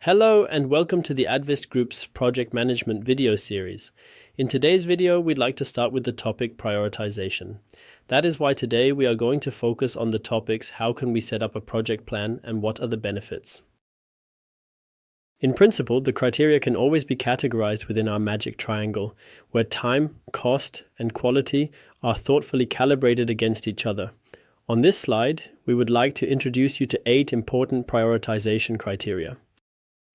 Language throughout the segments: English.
Hello and welcome to the Advist Group's project management video series. In today's video, we'd like to start with the topic prioritization. That is why today we are going to focus on the topics: how can we set up a project plan and what are the benefits? In principle, the criteria can always be categorized within our magic triangle, where time, cost, and quality are thoughtfully calibrated against each other. On this slide, we would like to introduce you to 8 important prioritization criteria.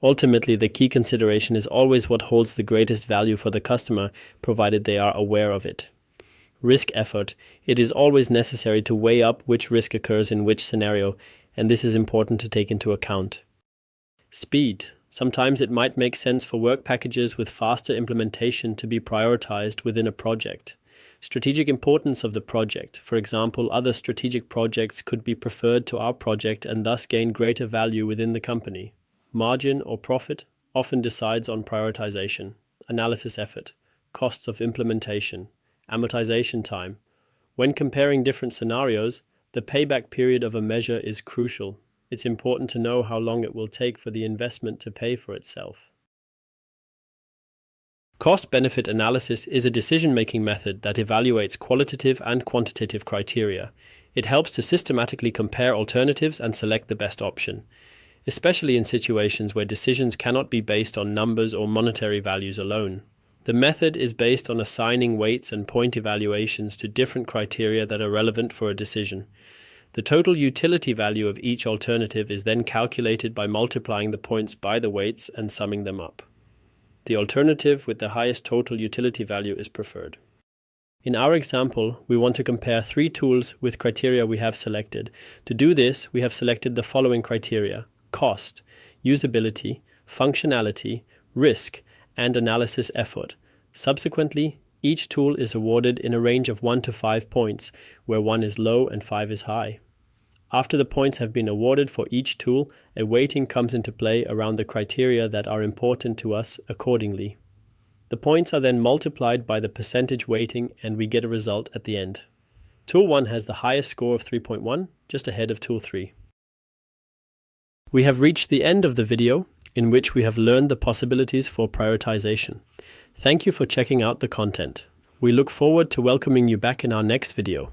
Ultimately, the key consideration is always what holds the greatest value for the customer, provided they are aware of it. Risk effort. It is always necessary to weigh up which risk occurs in which scenario, and this is important to take into account. Speed. Sometimes it might make sense for work packages with faster implementation to be prioritized within a project. Strategic importance of the project. For example, other strategic projects could be preferred to our project and thus gain greater value within the company. Margin or profit often decides on prioritization. Analysis effort, costs of implementation, amortization time. When comparing different scenarios, the payback period of a measure is crucial. It's important to know how long it will take for the investment to pay for itself. Cost-benefit analysis is a decision-making method that evaluates qualitative and quantitative criteria. It helps to systematically compare alternatives and select the best option, especially in situations where decisions cannot be based on numbers or monetary values alone. The method is based on assigning weights and point evaluations to different criteria that are relevant for a decision. The total utility value of each alternative is then calculated by multiplying the points by the weights and summing them up. The alternative with the highest total utility value is preferred. In our example, we want to compare 3 tools with criteria we have selected. To do this, we have selected the following criteria: cost, usability, functionality, risk, and analysis effort. Subsequently, each tool is awarded in a range of 1 to 5 points, where 1 is low and 5 is high. After the points have been awarded for each tool, a weighting comes into play around the criteria that are important to us accordingly. The points are then multiplied by the percentage weighting and we get a result at the end. Tool 1 has the highest score of 3.1, just ahead of Tool 3. We have reached the end of the video, in which we have learned the possibilities for prioritization. Thank you for checking out the content. We look forward to welcoming you back in our next video.